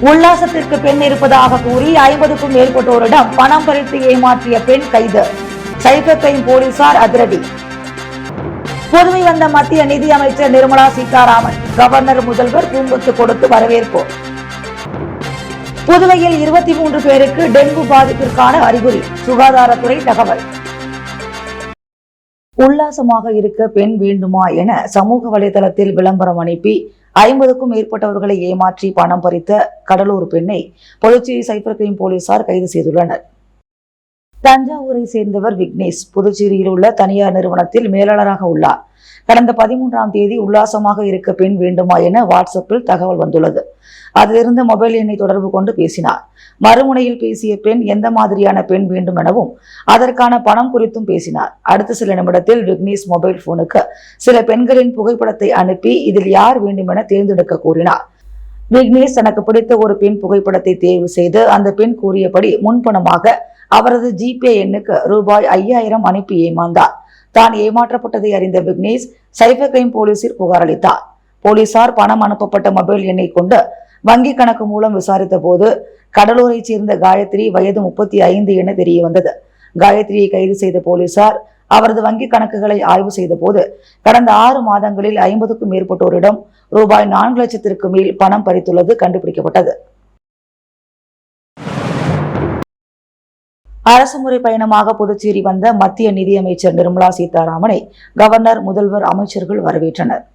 உல்லாசத்திற்கு பெண் இருப்பதாக கூறி 50க்கும் மேற்பட்டோரிடம் பணம் பறித்து ஏமாற்றிய பெண் கைது. சைபர் கிரைம் போலீசார் அதிரடி. புதுவை வந்த மத்திய நிதி அமைச்சர் நிர்மலா சீதாராமன் கவர்னர் முதல்வர் பூங்கொத்து கொடுத்து வரவேற்பு. புதுவையில் 23 பேருக்கு டெங்கு பாதிப்பிற்கான அறிகுறி, சுகாதாரத்துறை தகவல். உல்லாசமாக இருக்க பெண் வேண்டுமா என சமூக வலைதளத்தில் விளம்பரம் அனுப்பி 50க்கும் மேற்பட்டவர்களை ஏமாற்றி பணம் பறித்த கடலூர் பெண்ணை புதுச்சேரி சைபர் கிரைம் போலீசார் கைது செய்துள்ளனர். தஞ்சாவூரை சேர்ந்தவர் விக்னேஷ் புதுச்சேரியில் உள்ள தனியார் நிறுவனத்தில் மேலாளராக உள்ளார். கடந்த 13ஆம் தேதி உல்லாசமாக இருக்க பெண் வேண்டுமா என வாட்ஸ்அப்பில் தகவல் வந்துள்ளது. அதிலிருந்து மொபைல் எண்ணை தொடர்பு கொண்டு பேசினார். மறுமுனையில் பேசிய பெண் எந்த மாதிரியான பெண் வேண்டும் எனவும் அதற்கான பணம் குறித்தும் பேசினார். அடுத்த சில நிமிடத்தில் விக்னேஷ் மொபைல் போனுக்கு சில பெண்களின் புகைப்படத்தை அனுப்பி இதில் யார் வேண்டும் என தேர்ந்தெடுக்க கூறினார். விக்னேஷ் தனக்கு பிடித்த ஒரு பெண் புகைப்படத்தை தேர்வு செய்து அந்த பெண் கூறியபடி முன்பணமாக அவரது ஜிபே எண்ணுக்கு ரூபாய் 5000 அனுப்பி ஏமாந்தார். தான் ஏமாற்றப்பட்டதை அறிந்த விக்னேஷ் சைபர் கிரைம் போலீசில் புகார் அளித்தார். போலீசார் பணம் அனுப்பப்பட்ட மொபைல் எண்ணை கொண்டு வங்கி கணக்கு மூலம் விசாரித்த போது கடலூரை சேர்ந்த காயத்ரி வயது 35 என தெரிய வந்தது. காயத்ரியை கைது செய்த போலீசார் அவரது வங்கி கணக்குகளை ஆய்வு செய்த போது கடந்த 6 மாதங்களில் 50க்கும் மேற்பட்டோரிடம் ரூபாய் 4 லட்சத்திற்கு மேல் பணம் பறித்துள்ளது கண்டுபிடிக்கப்பட்டது. அரசுமுறை பயணமாக புதுச்சேரி வந்த மத்திய நிதியமைச்சர் நிர்மலா சீதாராமனை கவர்னர் முதல்வர் அமைச்சர்கள் வரவேற்றனர்.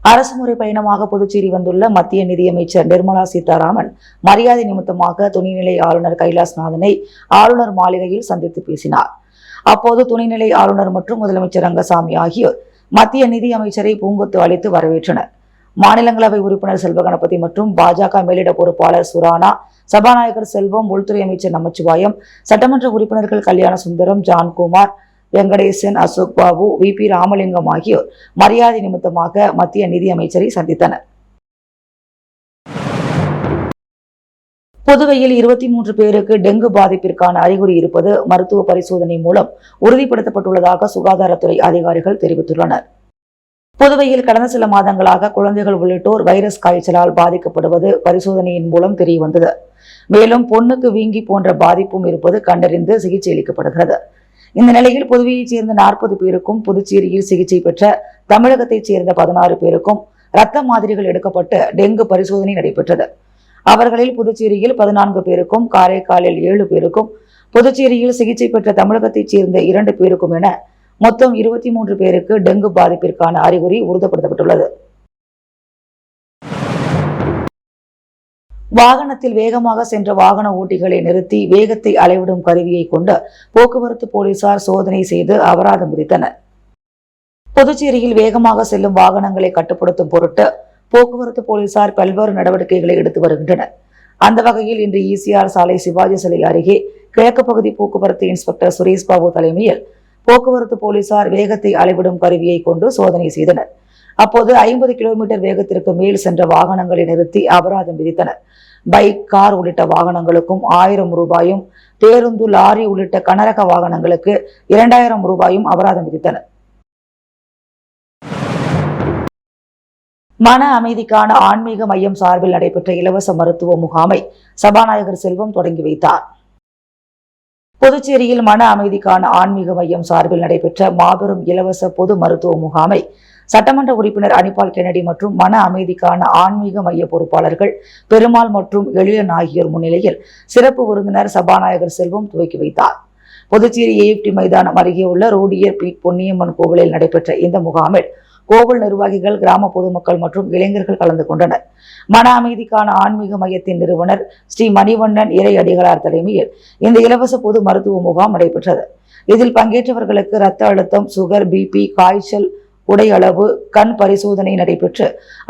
அரசுமுறை பயணமாக புதுச்சேரி வந்துள்ள மத்திய நிதியமைச்சர் நிர்மலா சீதாராமன் மரியாதை நிமித்தமாக துணைநிலை ஆளுநர் கைலாஷ்நாதனை ஆளுநர் மாளிகையில் சந்தித்து பேசினார். அப்போது துணைநிலை ஆளுநர் மற்றும் முதலமைச்சர் ரங்கசாமி ஆகியோர் மத்திய நிதி அமைச்சரை பூங்கொத்து அளித்து வரவேற்றனர். மாநிலங்களவை உறுப்பினர் செல்வ கணபதி மற்றும் பாஜக மேலிட பொறுப்பாளர் சுரானா, சபாநாயகர் செல்வம், உள்துறை அமைச்சர் நமச்சிவாயம், சட்டமன்ற உறுப்பினர்கள் கல்யாண சுந்தரம், ஜான்குமார், வெங்கடேசன், அசோக் பாபு, வி.பி. ராமலிங்கம் ஆகியோர் மரியாதை நிமித்தமாக மத்திய நிதி அமைச்சரை சந்தித்தனர். புதுவையில் 23 பேருக்கு டெங்கு பாதிப்பிற்கான அறிகுறி இருப்பது மருத்துவ பரிசோதனை மூலம் உறுதிப்படுத்தப்பட்டுள்ளதாக சுகாதாரத்துறை அதிகாரிகள் தெரிவித்துள்ளனர். புதுவையில் கடந்த சில மாதங்களாக குழந்தைகள் உள்ளிட்டோர் வைரஸ் காய்ச்சலால் பாதிக்கப்படுவது பரிசோதனையின் மூலம் தெரியவந்தது. மேலும் பொண்ணுக்கு வீங்கி போன்ற பாதிப்பும் இருப்பது கண்டறிந்து சிகிச்சை அளிக்கப்படுகிறது. இந்த நிலையில் புதுவையைச் சேர்ந்த 40 பேருக்கும் புதுச்சேரியில் சிகிச்சை பெற்ற தமிழகத்தைச் சேர்ந்த 16 பேருக்கும் இரத்த மாதிரிகள் எடுக்கப்பட்டு டெங்கு பரிசோதனை நடைபெற்றது. அவர்களில் புதுச்சேரியில் 14 பேருக்கும், காரைக்காலில் 7 பேருக்கும், புதுச்சேரியில் சிகிச்சை பெற்ற தமிழகத்தைச் சேர்ந்த 2 பேருக்கும் என மொத்தம் 23 பேருக்கு டெங்கு பாதிப்பிற்கான அறிகுறி உறுதிப்படுத்தப்பட்டுள்ளது. வாகனத்தில் வேகமாக சென்ற வாகன ஓட்டிகளை நிறுத்தி வேகத்தை அளவிடும் கருவியை கொண்டு போக்குவரத்து போலீசார் சோதனை செய்து அபராதம் விதித்தனர். புதுச்சேரியில் வேகமாக செல்லும் வாகனங்களை கட்டுப்படுத்தும் பொருட்டு போக்குவரத்து போலீசார் பல்வேறு நடவடிக்கைகளை எடுத்து வருகின்றனர். அந்த வகையில் இன்று ஈசிஆர் சாலை சிவாஜி சிலை அருகே கிழக்கு பகுதி போக்குவரத்து இன்ஸ்பெக்டர் சுரேஷ் பாபு தலைமையில் போக்குவரத்து போலீசார் வேகத்தை அளவிடும் கருவியை கொண்டு சோதனை செய்தனர். அப்போது 50 கிலோமீட்டர் வேகத்திற்கு மேல் சென்ற வாகனங்களை நிறுத்தி அபராதம் விதித்தனர். பைக், கார் உள்ளிட்ட வாகனங்களுக்கும் 1000 ரூபாயும், பேருந்து, லாரி உள்ளிட்ட கனரக வாகனங்களுக்கு 2000 ரூபாயும் அபராதம் விதித்தனர். மன அமைதிக்கான ஆன்மீக மையம் சார்பில் நடைபெற்ற இலவச மருத்துவ முகாமை சபாநாயகர் செல்வம் தொடங்கி வைத்தார். புதுச்சேரியில் மன அமைதிக்கான ஆன்மீக மையம் சார்பில் நடைபெற்ற மாபெரும் இலவச பொது மருத்துவ முகாமை சட்டமன்ற உறுப்பினர் அனிபால் கென்னடி மற்றும் மன அமைதிக்கான ஆன்மீக மைய பொறுப்பாளர்கள் பெருமாள் மற்றும் எழிலன் ஆகியோர் முன்னிலையில் சிறப்பு விருந்தினர் சபாநாயகர் செல்வம் துவக்கி வைத்தார். புதுச்சேரி ஏஎப்டி மைதானம் அருகே உள்ள ரோடியர் பீட் பொன்னியம்மன் கோவிலில் நடைபெற்ற இந்த முகாமில் கோவில் நிர்வாகிகள், கிராம பொதுமக்கள் மற்றும் இளைஞர்கள் கலந்து கொண்டனர். மன அமைதிக்கான ஆன்மீக மையத்தின் நிறுவனர் ஸ்ரீ மணிவண்ணன் இறை அடிகளார் தலைமையில் இந்த இலவச பொது மருத்துவ முகாம் நடைபெற்றது. இதில் பங்கேற்றவர்களுக்கு இரத்த அழுத்தம், சுகர், பிபி, காய்ச்சல், உடை அளவு, கண் பரிசோதனை நடைபெற்று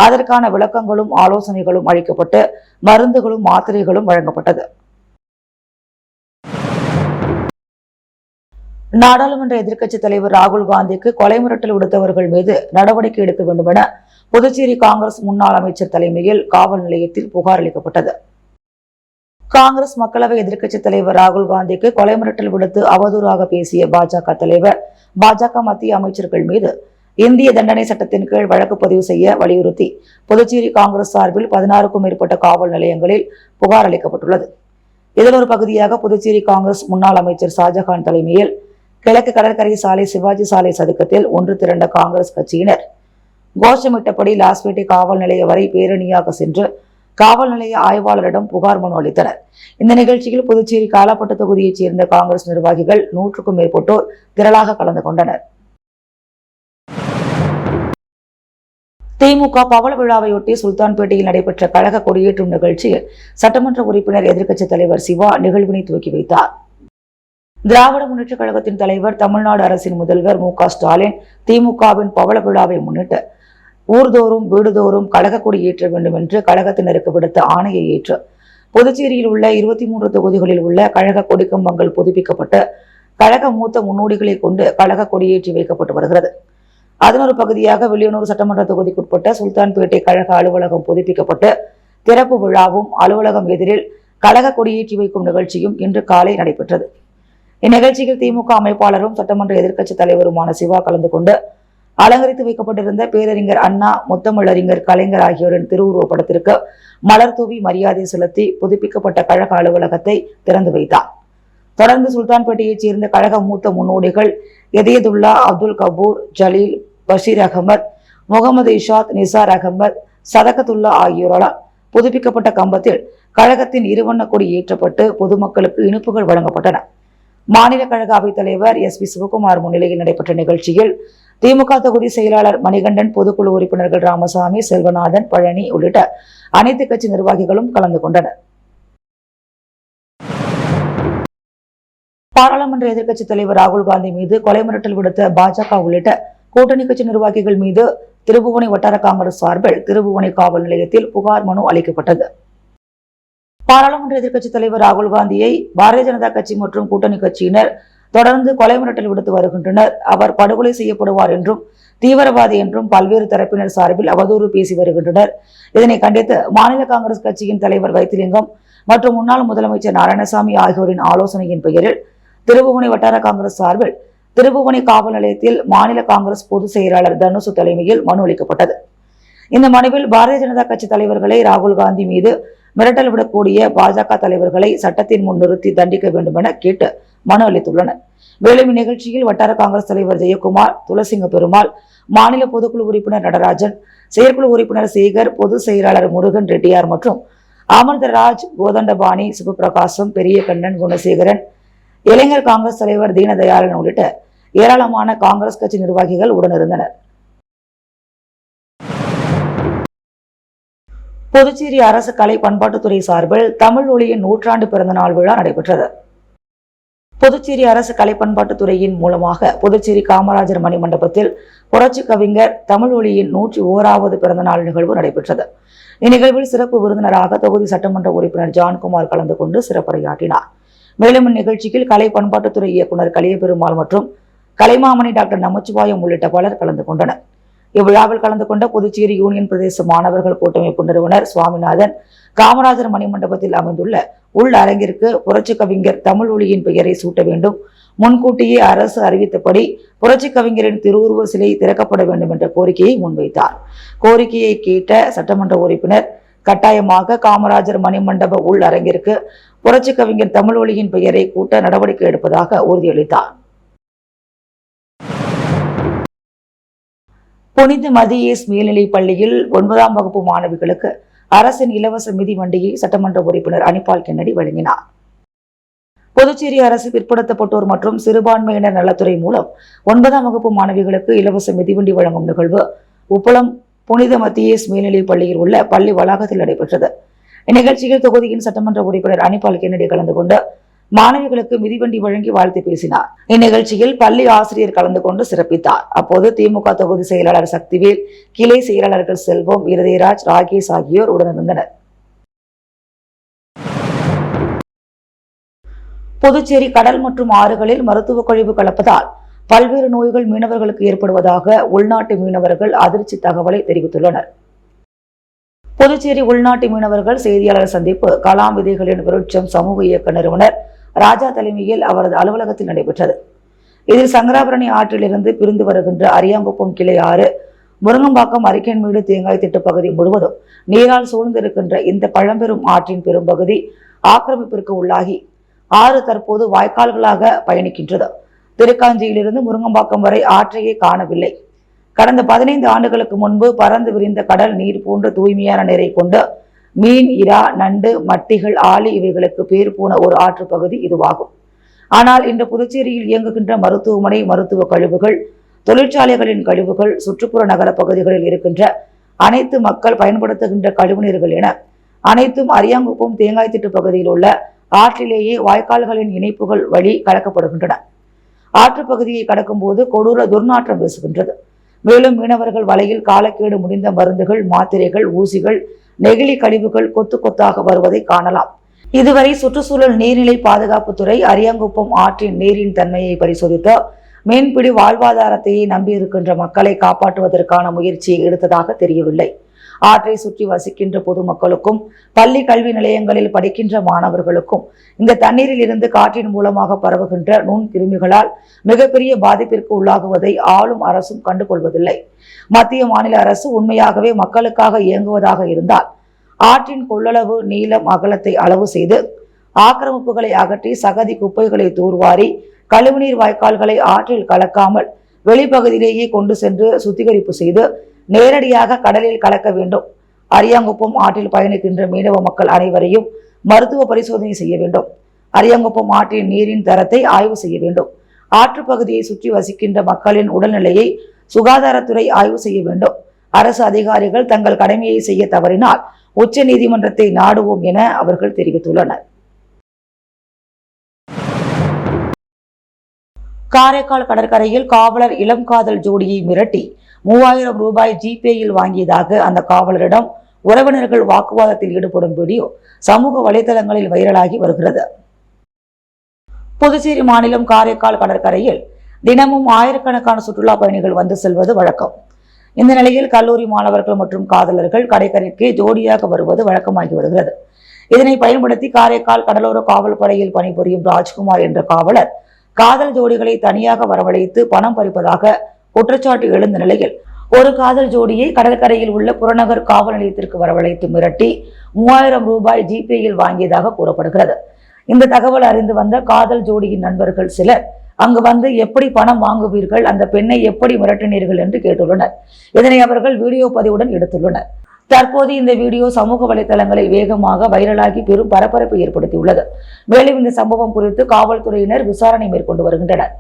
அதற்கான விளக்கங்களும் ஆலோசனைகளும் அளிக்கப்பட்டு மருந்துகளும் மாத்திரைகளும் வழங்கப்பட்டது. நாடாளுமன்ற எதிர்க்கட்சித் தலைவர் ராகுல் காந்திக்கு கொலை மிரட்டல் விடுத்தவர்கள் மீது நடவடிக்கை எடுக்க வேண்டும் என புதுச்சேரி காங்கிரஸ் முன்னாள் அமைச்சர் தலைமையில் காவல் நிலையத்தில் புகார் அளிக்கப்பட்டது. காங்கிரஸ் மக்களவை எதிர்க்கட்சித் தலைவர் ராகுல் காந்திக்கு கொலை மிரட்டல் விடுத்து அவதூறாக பேசிய பாஜக தலைவர், பாஜக மத்திய அமைச்சர்கள் மீது இந்திய தண்டனை சட்டத்தின் கீழ் வழக்கு பதிவு செய்ய வலியுறுத்தி புதுச்சேரி காங்கிரஸ் சார்பில் 16க்கும் மேற்பட்ட காவல் நிலையங்களில் புகார் அளிக்கப்பட்டுள்ளது. இதன் ஒரு பகுதியாக புதுச்சேரி காங்கிரஸ் முன்னாள் அமைச்சர் ஷாஜகான் தலைமையில் கிழக்கு கடற்கரை சாலை சிவாஜி சாலை சதுக்கத்தில் ஒன்று திரண்ட காங்கிரஸ் கட்சியினர் கோஷமிட்டபடி லாஸ்பேட்டை காவல் நிலைய வரை பேரணியாக சென்று காவல் நிலைய ஆய்வாளரிடம் புகார் மனு அளித்தனர். இந்த நிகழ்ச்சியில் புதுச்சேரி காலாப்பட்டு தொகுதியைச் சேர்ந்த காங்கிரஸ் நிர்வாகிகள் 100க்கும் மேற்பட்டோர் திரளாக கலந்து கொண்டனர். திமுக பவள விழாவையொட்டி சுல்தான்பேட்டையில் நடைபெற்ற கழக கொடியேற்றும் நிகழ்ச்சியில் சட்டமன்ற உறுப்பினர் எதிர்க்கட்சித் தலைவர் சிவா நிகழ்வினை துவக்கி வைத்தார். திராவிட முன்னேற்றக் கழகத்தின் தலைவர், தமிழ்நாடு அரசின் முதல்வர் மு.க. ஸ்டாலின் திமுகவின் பவள விழாவை முன்னிட்டு ஊர்தோறும் வீடுதோறும் கழக கொடி ஏற்ற வேண்டும் என்று கழகத்தினருக்கு விடுத்த ஆணையை ஏற்று புதுச்சேரியில் உள்ள 23 தொகுதிகளில் உள்ள கழக கொடிக்கம்பங்கள் புதுப்பிக்கப்பட்டு கழக மூத்த முன்னோடிகளை கொண்டு கழக கொடியேற்றி வைக்கப்பட்டு வருகிறது. அதன் ஒரு பகுதியாக வில்லியனூர் சட்டமன்ற தொகுதிக்குட்பட்ட சுல்தான்பேட்டை கழக அலுவலகம் புதுப்பிக்கப்பட்டு திறப்பு விழாவும் அலுவலகம் எதிரில் கழக கொடியேற்றி வைக்கும் நிகழ்ச்சியும் இன்று காலை நடைபெற்றது. இந்நிகழ்ச்சியில் திமுக அமைப்பாளரும் சட்டமன்ற எதிர்க்கட்சித் தலைவருமான சிவா கலந்து கொண்டு அலங்கரித்து வைக்கப்பட்டிருந்த பேரறிஞர் அண்ணா, முத்தமிழறிஞர் கலைஞர் ஆகியோரின் திருவுருவப் படத்திற்கு மலர் தூவி மரியாதை செலுத்தி புதுப்பிக்கப்பட்ட கழக அலுவலகத்தை திறந்து வைத்தார். தொடர்ந்து சுல்தான்பேட்டையைச் சேர்ந்த கழக மூத்த முன்னோடிகள் எதியதுல்லா, அப்துல் கபூர், ஜலீல், பஷீர் அகமது, முகமது இஷாத், நிசார் அகமது, சதகத்துல்லா ஆகியோரால் புதுப்பிக்கப்பட்ட கம்பத்தில் கழகத்தின் இருவண்ண கொடி ஏற்றப்பட்டு பொதுமக்களுக்கு இனிப்புகள் வழங்கப்பட்டன. மாநில கழக அவைத் தலைவர் எஸ்.பி. சிவகுமார் முன்னிலையில் நடைபெற்ற நிகழ்ச்சியில் திமுக தொகுதி செயலாளர் மணிகண்டன், பொதுக்குழு உறுப்பினர்கள் ராமசாமி, செல்வநாதன், பழனி உள்ளிட்ட அனைத்து கட்சி நிர்வாகிகளும் கலந்து கொண்டனர். பாராளுமன்ற எதிர்க்கட்சித் தலைவர் ராகுல் காந்தி மீது கொலை மிரட்டல் விடுத்த பாஜக உள்ளிட்ட கூட்டணி கட்சி நிர்வாகிகள் மீது திருபுவனை வட்டார காங்கிரஸ் சார்பில் திருபுவனை காவல் நிலையத்தில் புகார் மனு அளிக்கப்பட்டது. பாராளுமன்ற எதிர்க்கட்சித் தலைவர் ராகுல் காந்தியை பாரதிய ஜனதா கட்சி மற்றும் கூட்டணி கட்சியினர் தொடர்ந்து கொலை மிரட்டல் விடுத்து வருகின்றனர். அவர் படுகொலை செய்யப்படுவார் என்றும் தீவிரவாதி என்றும் பல்வேறு தரப்பினர் சார்பில் அவதூறு பேசி வருகின்றனர். இதனை கண்டித்து மாநில காங்கிரஸ் கட்சியின் தலைவர் வைத்திலிங்கம் மற்றும் முன்னாள் முதலமைச்சர் நாராயணசாமி ஆகியோரின் ஆலோசனையின் பெயரில் திருபுவனை வட்டார காங்கிரஸ் சார்பில் திருபுவனை காவல் நிலையத்தில் மாநில காங்கிரஸ் பொதுச் செயலாளர் தனுசு தலைமையில் மனு அளிக்கப்பட்டது. இந்த மனுவில் பாரதிய ஜனதா கட்சி தலைவர்களை ராகுல் காந்தி மீது மிரட்டல் விடக்கூடிய பாஜக தலைவர்களை சட்டத்தின் முன் நிறுத்தி தண்டிக்க வேண்டும் என கேட்டு மனு அளித்துள்ளனர். மேலும் இந்நிகழ்ச்சியில் வட்டார காங்கிரஸ் தலைவர் ஜெயக்குமார், துளசிங்க பெருமாள், மாநில பொதுக்குழு உறுப்பினர் நடராஜன், செயற்குழு உறுப்பினர் சேகர், பொதுச் செயலாளர் முருகன் ரெட்டியார் மற்றும் அமிர்தராஜ், கோதண்டபாணி, சிவபிரகாசம், பெரியகண்ணன், குணசேகரன், இளைஞர் காங்கிரஸ் தலைவர் தீனதயாளன் உள்ளிட்ட ஏராளமான காங்கிரஸ் கட்சி நிர்வாகிகள் உடனிருந்தனர். புதுச்சேரி அரசு கலை பண்பாட்டுத்துறை சார்பில் தமிழ் ஒளியின் 100ஆண்டு பிறந்தநாள் விழா நடைபெற்றது. புதுச்சேரி அரசு கலை பண்பாட்டுத்துறையின் மூலமாக புதுச்சேரி காமராஜர் மணிமண்டபத்தில் புரட்சி கவிஞர் தமிழ் ஒளியின் 101வது பிறந்தநாள் நிகழ்வு நடைபெற்றது. இந்நிகழ்வில் சிறப்பு விருந்தினராக தொகுதி சட்டமன்ற உறுப்பினர் ஜான்குமார் கலந்து கொண்டு சிறப்புரையாற்றினார். மேலும் இந்நிகழ்ச்சியில் கலை பண்பாட்டுத்துறை இயக்குநர் கலியபெருமாள் மற்றும் கலைமாமணி டாக்டர் நமச்சிவாயம் உள்ளிட்ட பலர் கலந்து கொண்டனர். இவ்விழாவில் கலந்து கொண்ட புதுச்சேரி யூனியன் பிரதேச மாணவர்கள் கூட்டமைப்பு நிறுவனர் சுவாமிநாதன், காமராஜர் மணிமண்டபத்தில் அமைந்துள்ள உள் அரங்கிற்கு புரட்சி கவிஞர் தமிழ் ஒளியின் பெயரை சூட்ட வேண்டும், முன்கூட்டியே அரசு அறிவித்தபடி புரட்சி கவிஞரின் திருவுருவ சிலை திறக்கப்பட வேண்டும் என்ற கோரிக்கையை முன்வைத்தார். கோரிக்கையை கேட்ட சட்டமன்ற உறுப்பினர் கட்டாயமாக காமராஜர் மணிமண்டப உள் அரங்கிற்கு புரட்சி கவிஞர் தமிழ் ஒளியின் பெயரை கூட்ட நடவடிக்கை எடுப்பதாக உறுதியளித்தார். புனித மதியேஸ் மேல்நிலைப் பள்ளியில் 9ஆம் வகுப்பு மாணவிகளுக்கு அரசின் இலவச மிதிவண்டியை சட்டமன்ற உறுப்பினர் அனிபால் கென்னடி வழங்கினார். புதுச்சேரி அரசு பிற்படுத்தப்பட்டோர் மற்றும் சிறுபான்மையினர் நலத்துறை மூலம் 9ஆம் வகுப்பு மாணவிகளுக்கு இலவச மிதிவண்டி வழங்கும் நிகழ்வு உப்பளம் புனித மத்தியேஸ் மேல்நிலைப் பள்ளியில் உள்ள பள்ளி வளாகத்தில் நடைபெற்றது. இந்நிகழ்ச்சியில் தொகுதியின் சட்டமன்ற உறுப்பினர் அனிபால் கென்னடி கலந்து கொண்டு மாணவிகளுக்கு மிதிவண்டி வழங்கி வாழ்த்து பேசினார். இந்நிகழ்ச்சியில் பள்ளி ஆசிரியர் கலந்து கொண்டு சிறப்பித்தார். அப்போது திமுக தொகுதி செயலாளர் சக்திவேல், கிளை செயலாளர்கள் செல்வம், இருதயராஜ், ராகேஷ் ஆகியோர் உடனிருந்தனர். புதுச்சேரி கடல் மற்றும் ஆறுகளில் மருத்துவ கழிவு கலப்பதால் பல்வேறு நோய்கள் மீனவர்களுக்கு ஏற்படுவதாக உள்நாட்டு மீனவர்கள் அதிர்ச்சி தகவலை தெரிவித்துள்ளனர். புதுச்சேரி உள்நாட்டு மீனவர்கள் செய்தியாளர் சந்திப்பு கலாம் விதைகளின் விருட்சம் சமூக இயக்க நிறுவனர் ராஜா தலைமையில் அவரது அலுவலகத்தில் நடைபெற்றது. இதில் சங்கராபரணி ஆற்றிலிருந்து பிரிந்து வருகின்ற அரியாங்குப்பம் கிளை ஆறு, முருங்கம்பாக்கம் அரிக்கன்மேடு தேங்காய் திட்டு பகுதி முழுவதும் நீரால் சூழ்ந்திருக்கின்ற இந்த பழம்பெரும் ஆற்றின் பெரும்பகுதி ஆக்கிரமிப்பிற்கு உள்ளாகி ஆறு தற்போது வாய்க்கால்களாக பயணிக்கின்றது. திருக்காஞ்சியிலிருந்து முருங்கம்பாக்கம் வரை ஆற்றையே காணவில்லை. கடந்த 15 ஆண்டுகளுக்கு முன்பு பறந்து விரிந்த கடல் நீர் போன்ற தூய்மையான நீரை கொண்டு மீன், இறா, நண்டு, மட்டிகள், ஆளி இவைகளுக்கு பேர் போன ஒரு ஆற்று பகுதி இதுவாகும். ஆனால் இன்று புதுச்சேரியில் இயங்குகின்ற மருத்துவமனை, மருத்துவ கழிவுகள், தொழிற்சாலைகளின் கழிவுகள், சுற்றுப்புற நகர பகுதிகளில் இருக்கின்ற அனைத்து மக்கள் பயன்படுத்துகின்ற கழிவுநீர்கள் என அனைத்தும் அரியாங்குப்பம் தேங்காய் திட்டு பகுதியில் உள்ள ஆற்றிலேயே வாய்க்கால்களின் இணைப்புகள் வழி கலக்கப்படுகின்றன. ஆற்று பகுதியை கடக்கும் போது கொடூர துர்நாற்றம் வீசுகின்றது. மேலும் மீனவர்கள் வலையில் காலக்கேடு முடிந்த மருந்துகள், மாத்திரைகள், ஊசிகள், நெகிழி கழிவுகள் கொத்து கொத்தாக வருவதை காணலாம். இதுவரை சுற்றுச்சூழல் நீர்நிலை பாதுகாப்புத்துறை அரியாங்குப்பம் ஆற்றின் நீரின் தன்மையை பரிசோதித்த மீன்பிடி வாழ்வாதாரத்தையே நம்பியிருக்கின்ற மக்களை காப்பாற்றுவதற்கான முயற்சியை எடுத்ததாக தெரியவில்லை. ஆற்றை சுற்றி வசிக்கின்ற பொதுமக்களுக்கும், பள்ளி கல்வி நிலையங்களில் படிக்கின்ற மாணவர்களுக்கும் இந்த தண்ணீரில் இருந்து காற்றின் மூலமாக பரவுகின்ற நுண் கிருமிகளால் மிகப்பெரிய பாதிப்பிற்கு உள்ளாகுவதை ஆளும் அரசும் கண்டுகொள்வதில்லை. மத்திய மாநில அரசு உண்மையாகவே மக்களுக்காக இயங்குவதாக இருந்தால் ஆற்றின் கொள்ளளவு, நீளம், அகலத்தை அளவு செய்து ஆக்கிரமிப்புகளை அகற்றி சகதி குப்பைகளை தூர்வாரி கழிவுநீர் வாய்க்கால்களை ஆற்றில் கலக்காமல் வெளிப்பகுதியிலேயே கொண்டு சென்று சுத்திகரிப்பு செய்து நேரடியாக கடலில் கலக்க வேண்டும். அரியாங்குப்பம் ஆற்றில் பயணிக்கின்ற மீனவ மக்கள் அனைவரையும் மருத்துவ பரிசோதனை செய்ய வேண்டும். அரியாங்குப்பம் ஆற்றின் நீரின் தரத்தை ஆய்வு செய்ய வேண்டும். ஆற்று பகுதியை சுற்றி வசிக்கின்ற மக்களின் உடல்நிலையை சுகாதாரத்துறை ஆய்வு செய்ய வேண்டும். அரசு அதிகாரிகள் தங்கள் கடமையை செய்ய தவறினால் உச்ச நீதிமன்றத்தை நாடுவோம் என அவர்கள் தெரிவித்துள்ளனர். காரைக்கால் கடற்கரையில் காவலர் இளம் காதல் ஜோடியை மிரட்டி 3000 ரூபாய் ஜிபேயில் வாங்கியதாக அந்த காவலரிடம் உறவினர்கள் வாக்குவாதத்தில் ஈடுபடும் வீடியோ சமூக வலைதளங்களில் வைரலாகி வருகிறது. புதுச்சேரி மாநிலம் காரைக்கால் கடற்கரையில் தினமும் ஆயிரக்கணக்கான சுற்றுலா பயணிகள் வந்து செல்வது வழக்கம். இந்த நிலையில் கல்லூரி மாணவர்கள் மற்றும் காதலர்கள் கடற்கரைக்கு ஜோடியாக வருவது வழக்கமாகி வருகிறது. இதனை பயன்படுத்தி காரைக்கால் கடலோர காவல் படையில் பணிபுரியும் ராஜ்குமார் என்ற காவலர் காதல் ஜோடிகளை தனியாக வரவழைத்து பணம் பறிப்பதாக குற்றச்சாட்டு எழுந்த நிலையில் ஒரு காதல் ஜோடியை கடற்கரையில் உள்ள புறநகர் காவல் நிலையத்திற்கு வரவழைத்து மிரட்டி 3000 ரூபாய் ஜிபேயில் வாங்கியதாக கூறப்படுகிறது. இந்த தகவல் அறிந்து வந்த காதல் ஜோடியின் நண்பர்கள் சிலர் அங்கு வந்து எப்படி பணம் வாங்குவீர்கள், அந்த பெண்ணை எப்படி மிரட்டினீர்கள் என்று கேட்டுள்ளனர். இதனை அவர்கள் வீடியோ பதிவுடன் எடுத்துள்ளனர். தற்போது இந்த வீடியோ சமூக வலைதளங்களில் வேகமாக வைரலாகி பெரும் பரபரப்பை ஏற்படுத்தியுள்ளது. மேலும் இந்த சம்பவம் குறித்து காவல்துறையினர் விசாரணை மேற்கொண்டு வருகின்றனர்.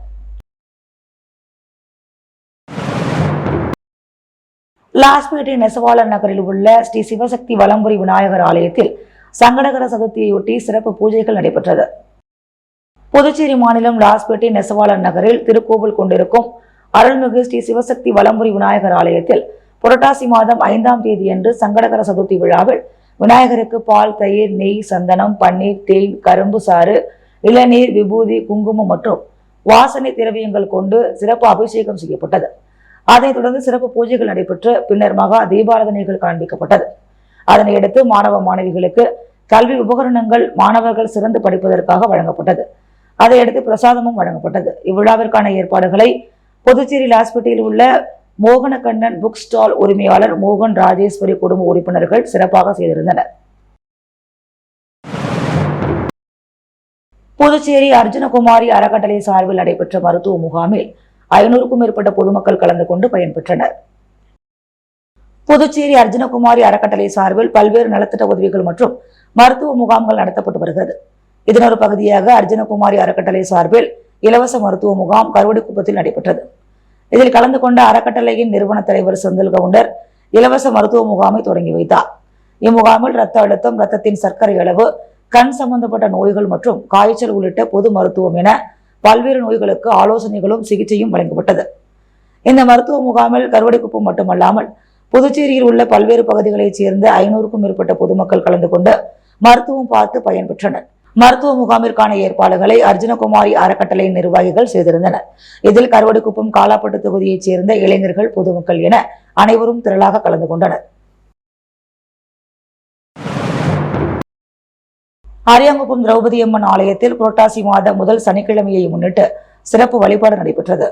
லாஸ்பேட்டை நெசவாளர் நகரில் உள்ள ஸ்ரீ சிவசக்தி வலம்புரி விநாயகர் ஆலயத்தில் சங்கடகர சதுர்த்தியொட்டி சிறப்பு பூஜைகள் நடைபெற்றது. புதுச்சேரி மாநிலம் லாஸ்பேட்டை நெசவாளர் நகரில் திருக்கோவில் கொண்டிருக்கும் அருள்மிகு ஸ்ரீ சிவசக்தி வலம்புரி விநாயகர் ஆலயத்தில் புரட்டாசி மாதம் 5ஆம் தேதியன்று சங்கடகர சதுர்த்தி விழாவில் விநாயகருக்கு பால், தயிர், நெய், சந்தனம், பன்னீர், தேன், கரும்பு சாறு, இளநீர், விபூதி, குங்குமம் மற்றும் வாசனை திரவியங்கள் கொண்டு சிறப்பு அபிஷேகம் செய்யப்பட்டது. அதைத் தொடர்ந்து சிறப்பு பூஜைகள் நடைபெற்று பின்னர் மகா தீபாராதனைகள் காண்பிக்கப்பட்டது. அதனையடுத்து மாணவ மாணவிகளுக்கு கல்வி உபகரணங்கள் மாணவர்கள் சிறந்து படிப்பதற்காக வழங்கப்பட்டது. அதையடுத்து பிரசாதமும் வழங்கப்பட்டது. இவ்விழாவிற்கான ஏற்பாடுகளை புதுச்சேரி லாஸ்பேட்டையில் உள்ள மோகனக்கண்ணன் புக் ஸ்டால் உரிமையாளர் மோகன் ராஜேஸ்வரி குடும்ப உறுப்பினர்கள் சிறப்பாக செய்திருந்தனர். புதுச்சேரி அர்ஜுனகுமாரி அறக்கட்டளை சார்பில் நடைபெற்ற மருத்துவ முகாமில் 500க்கும் மேற்பட்ட பொதுமக்கள் கலந்து கொண்டு பயன்பெற்றனர். புதுச்சேரி அர்ஜுனகுமாரி அறக்கட்டளை சார்பில் பல்வேறு நலத்திட்ட உதவிகள் மற்றும் மருத்துவ முகாம்கள் நடத்தப்பட்டு வருகிறது. இதன் ஒரு பகுதியாக அர்ஜுனகுமாரி அறக்கட்டளை சார்பில் இலவச மருத்துவ முகாம் கருவடிக்குப்பத்தில் நடைபெற்றது. இதில் கலந்து கொண்ட அறக்கட்டளையின் நிறுவன தலைவர் செந்தில் கவுண்டர் இலவச மருத்துவ முகாமை தொடங்கி வைத்தார். இம்முகாமில் இரத்த அழுத்தம், இரத்தத்தின் சர்க்கரை அளவு, கண் சம்பந்தப்பட்ட நோய்கள் மற்றும் காய்ச்சல் உள்ளிட்ட பொது மருத்துவம் என பல்வேறு நோய்களுக்கு ஆலோசனைகளும் சிகிச்சையும் வழங்கப்பட்டது. இந்த மருத்துவ முகாமில் கருவடிக்குப்பம் மட்டுமல்லாமல் புதுச்சேரியில் உள்ள பல்வேறு பகுதிகளைச் சேர்ந்த 500க்கும் மேற்பட்ட பொதுமக்கள் கலந்து கொண்டு மருத்துவம் பார்த்து பயன்பெற்றனர். மருத்துவ முகாமிற்கான ஏற்பாடுகளை அர்ஜுனகுமாரி அறக்கட்டளை நிர்வாகிகள் செய்திருந்தனர். இதில் கருவடிக்குப்பம், காலாப்பட்டு தொகுதியைச் சேர்ந்த இளைஞர்கள், பொதுமக்கள் என அனைவரும் திரளாக கலந்து கொண்டனர். அரியாங்குப்பம் திரௌபதி அம்மன் ஆலயத்தில் புரட்டாசி மாத முதல் சனிக்கிழமையை முன்னிட்டு சிறப்பு வழிபாடு நடைபெற்றது.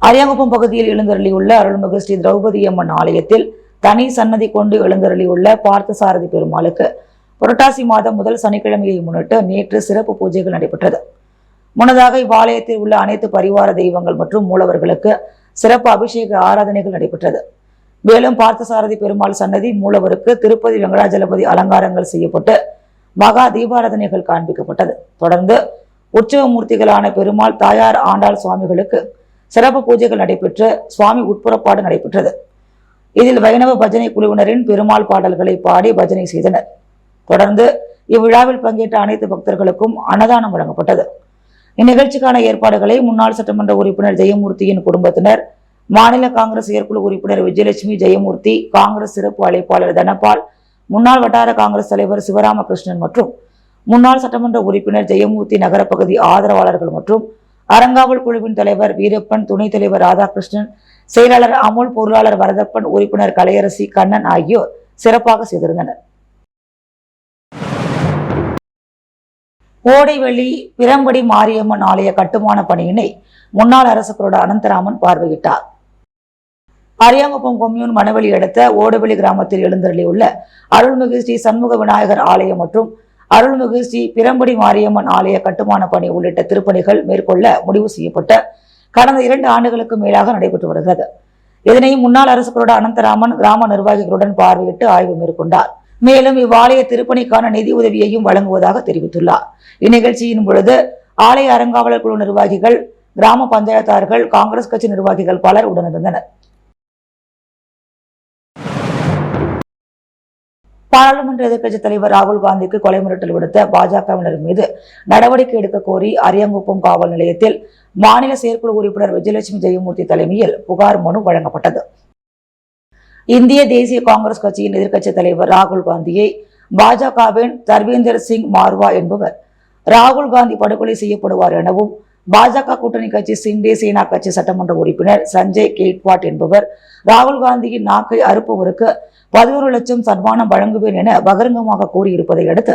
அரியாங்குப்பம் பகுதியில் எழுந்தருளியுள்ள அருள்மிகு ஸ்ரீ திரௌபதி அம்மன் ஆலயத்தில் தனி சன்னதி கொண்டு எழுந்தருளியுள்ள பார்த்தசாரதி பெருமாளுக்கு புரட்டாசி மாதம் முதல் சனிக்கிழமையை முன்னிட்டு நேற்று சிறப்பு பூஜைகள் நடைபெற்றது. முன்னதாக இவ்வாலயத்தில் உள்ள அனைத்து பரிவார தெய்வங்கள் மற்றும் மூலவர்களுக்கு சிறப்பு அபிஷேக ஆராதனைகள் நடைபெற்றது. மேலும் பார்த்தசாரதி பெருமாள் சன்னதி மூலவருக்கு திருப்பதி வெங்கடாஜலபதி அலங்காரங்கள் செய்யப்பட்டு மகா தீபாராதனைகள் காண்பிக்கப்பட்டது. தொடர்ந்து உற்சவ மூர்த்திகளான பெருமாள், தாயார், ஆண்டாள் சுவாமிகளுக்கு சிறப்பு பூஜைகள் நடைபெற்று சுவாமி உட்புறப்பாடு நடைபெற்றது. இதில் வைணவ பஜனை குழுவினரின் பெருமாள் பாடல்களை பாடி பஜனை செய்தனர். தொடர்ந்து இவ்விழாவில் பங்கேற்ற அனைத்து பக்தர்களுக்கும் அன்னதானம் வழங்கப்பட்டது. இந்நிகழ்ச்சிக்கான ஏற்பாடுகளை முன்னாள் சட்டமன்ற உறுப்பினர் ஜெயமூர்த்தியின் குடும்பத்தினர், மாநில காங்கிரஸ் செயற்குழு உறுப்பினர் விஜயலட்சுமி, ஜெயமூர்த்தி, காங்கிரஸ் சிறப்பு அழைப்பாளர் தனபால், முன்னாள் வட்டார காங்கிரஸ் தலைவர் சிவராமகிருஷ்ணன் மற்றும் முன்னாள் சட்டமன்ற உறுப்பினர் ஜெயமூர்த்தி நகரப்பகுதி ஆதரவாளர்கள் மற்றும் அறங்காவல் குழுவின் தலைவர் வீரப்பன், துணைத் தலைவர் ராதாகிருஷ்ணன், செயலாளர் அமுல், பொருளாளர் வரதப்பன், உறுப்பினர் கலையரசி, கண்ணன் ஆகியோர் சிறப்பாக செய்திருந்தனர். ஓடைவெளி பிரம்படி மாரியம்மன் ஆலய கட்டுமான பணியினை முன்னாள் அரசு கொறடா அனந்தராமன் பார்வையிட்டார். அரியாங்குப்பம் கொம்யூன் மணவெளி அடுத்த ஓடைவெளி கிராமத்தில் எழுந்தருளியுள்ள அருள்மிகு ஸ்ரீ சண்முக விநாயகர் ஆலயம் மற்றும் அருள்மிகு ஸ்ரீ பிரம்படி மாரியம்மன் ஆலய கட்டுமான பணி உள்ளிட்ட திருப்பணிகள் மேற்கொள்ள முடிவு செய்யப்பட்ட கடந்த 2 ஆண்டுகளுக்கு மேலாக நடைபெற்று வருகிறது. இதனை முன்னாள் அரசு கொறடா அனந்தராமன் கிராம நிர்வாகிகளுடன் பார்வையிட்டு ஆய்வு மேற்கொண்டார். மேலும் இவ்வாலய திருப்பணிக்கான நிதி உதவியையும் வழங்குவதாக தெரிவித்துள்ளார். இந்நிகழ்ச்சியின் பொழுது ஆலய அறங்காவலர் குழு நிர்வாகிகள், கிராம பஞ்சாயத்தார்கள், காங்கிரஸ் கட்சி நிர்வாகிகள் பலர் உடனிருந்தனர். பாராளுமன்ற எதிர்க்கட்சித் தலைவர் ராகுல் காந்திக்கு கொலை மிரட்டல் விடுத்த பாஜகவினர் மீது நடவடிக்கை எடுக்க கோரி அரியாங்குப்பம் காவல் நிலையத்தில் மாநில செயற்குழு உறுப்பினர் விஜயலட்சுமி, ஜெயமூர்த்தி தலைமையில் புகார் மனு வழங்கப்பட்டது. இந்திய தேசிய காங்கிரஸ் கட்சியின் எதிர்க்கட்சித் தலைவர் ராகுல் காந்தியை பாஜகவின் தர்வீந்தர் சிங் மார்வா என்பவர் ராகுல் காந்தி படுகொலை செய்யப்படுவார் எனவும், பாஜக கூட்டணி கட்சி சிண்டே சேனா கட்சி சட்டமன்ற உறுப்பினர் சஞ்சய் கேட்வாட் என்பவர் ராகுல் காந்தியின் நாக்கை அறுப்பவருக்கு 11 லட்சம் சன்மானம் வழங்குவேன் என பகிரங்கமாக கூறியிருப்பதை அடுத்து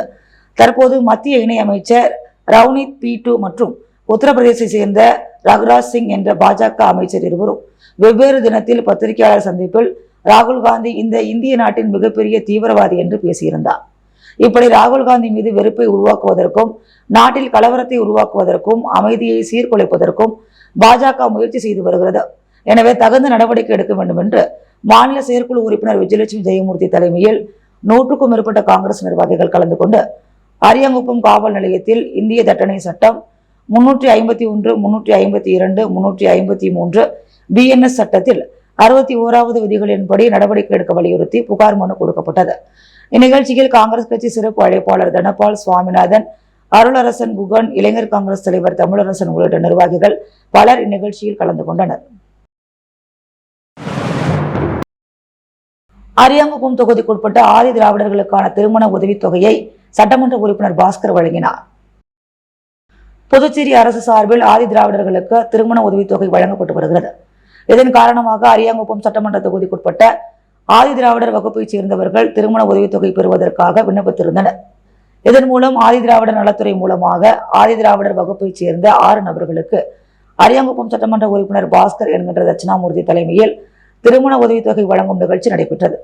தற்போது மத்திய இணையமைச்சர் ரவ்னீத் பீட்டு மற்றும் உத்தரப்பிரதேசத்தை சேர்ந்த ரகுராஜ் சிங் என்ற பாஜக அமைச்சர் இருவரும் வெவ்வேறு தினத்தில் பத்திரிகையாளர் சந்திப்பில் ராகுல் காந்தி இந்த இந்திய நாட்டின் மிகப்பெரிய தீவிரவாதி என்று பேசியிருந்தார். இப்படி ராகுல் காந்தி மீது வெறுப்பை உருவாக்குவதற்கும், நாட்டில் கலவரத்தை உருவாக்குவதற்கும், அமைதியை சீர்குலைப்பதற்கும் பாஜக முயற்சி செய்து வருகிறது. எனவே தகுந்த நடவடிக்கை எடுக்க வேண்டும் என்று மாநில செயற்குழு உறுப்பினர் விஜயலட்சுமி, ஜெயமூர்த்தி தலைமையில் 100க்கும் மேற்பட்ட காங்கிரஸ் நிர்வாகிகள் கலந்து கொண்டு அரியாங்குப்பம் காவல் நிலையத்தில் இந்திய தண்டனை சட்டம் 351, 352, 353, BNS சட்டத்தில் 61வது விதிகளின்படி நடவடிக்கை எடுக்க வலியுறுத்தி புகார் மனு கொடுக்கப்பட்டது. இந்நிகழ்ச்சியில் காங்கிரஸ் கட்சி சிறப்பு அழைப்பாளர் தனபால், சுவாமிநாதன், அருளரசன், குகன், இளைஞர் காங்கிரஸ் தலைவர் தமிழரசன் உள்ளிட்ட நிர்வாகிகள் பலர் இந்நிகழ்ச்சியில் கலந்து கொண்டனர். அரியாங்குப்பம் தொகுதிக்குட்பட்ட ஆதி திராவிடர்களுக்கான திருமண உதவித்தொகையை சட்டமன்ற உறுப்பினர் பாஸ்கர் வழங்கினார். புதுச்சேரி அரசு சார்பில் ஆதி திராவிடர்களுக்கு திருமண உதவித்தொகை வழங்கப்பட்டு வருகிறது. இதன் காரணமாக அரியாங்குப்பம் சட்டமன்ற தொகுதிக்குட்பட்ட ஆதி திராவிடர் வகுப்பைச் சேர்ந்தவர்கள் திருமண உதவித்தொகை பெறுவதற்காக விண்ணப்பித்திருந்தனர். இதன் மூலம் ஆதி திராவிடர் நலத்துறை மூலமாக ஆதி திராவிடர் வகுப்பைச் சேர்ந்த 6 நபர்களுக்கு அரியாங்குப்பம் சட்டமன்ற உறுப்பினர் பாஸ்கர் என்கின்ற தட்சிணாமூர்த்தி தலைமையில் திருமண உதவித்தொகை வழங்கும் நிகழ்ச்சி நடைபெற்றது.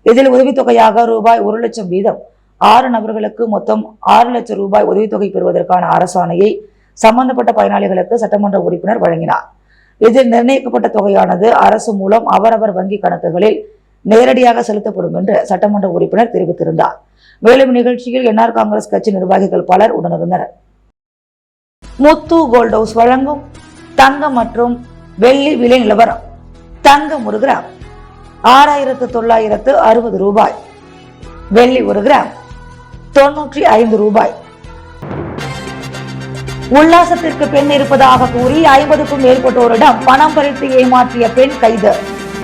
இதில் உதவித்தொகையாக ரூபாய் 1 லட்சம் வீதம் 6 நபர்களுக்கு மொத்தம் 6 லட்சம் ரூபாய் உதவித்தொகை பெறுவதற்கான அரசாணையை சம்பந்தப்பட்ட பயனாளிகளுக்கு சட்டமன்ற உறுப்பினர் வழங்கினார். இதில் நிர்ணயிக்கப்பட்ட தொகையானது அரசு மூலம் அவரவர் வங்கி கணக்குகளில் நேரடியாக செலுத்தப்படும் என்று சட்டமன்ற உறுப்பினர் தெரிவித்திருந்தார். மேலும் நிகழ்ச்சியில் NR காங்கிரஸ் கட்சி நிர்வாகிகள் பலர் உடனிருந்தனர். முத்து கோல்ட் ஹவுஸ் வழங்கும் தங்கம் மற்றும் வெள்ளி விலை நிலவரம். தங்கம் 1 கிராம் 6960 ரூபாய், வெள்ளி 1 கிராம் 95 ரூபாய். உல்லாசத்திற்கு பெண் இருப்பதாக கூறி 50க்கும் மேற்பட்டோரிடம் பணம் பறித்து ஏமாற்றிய பெண் கைது.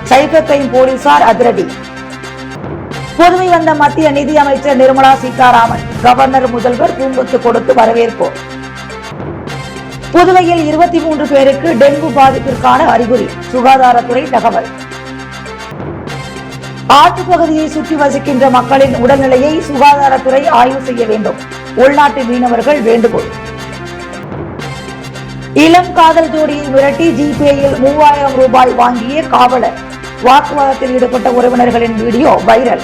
சைபர் கிரைம் போலீசார் அதிரடி. புதுவை வந்த மத்திய நிதி அமைச்சர் நிர்மலா சீதாராமன் கவர்னர் முதல்வர் பூங்கொத்து கொடுத்து வரவேற்பு. புதுவையில் 23 பேருக்கு டெங்கு பாதிப்பிற்கான அறிகுறி, சுகாதாரத்துறை தகவல். ஆற்றுப்பகுதியை சுற்றி வசிக்கின்ற மக்களின் உடல்நிலையை சுகாதாரத்துறை ஆய்வு செய்ய வேண்டும், உள்நாட்டு மீனவர்கள் வேண்டுகோள். இளம் காதல் ஜோடியை மிரட்டி ஜிபேயில் 3000 ரூபாய் வாங்கிய காவலர். வாக்குவாதத்தில் ஈடுபட்ட உறவினர்களின் வீடியோ வைரல்.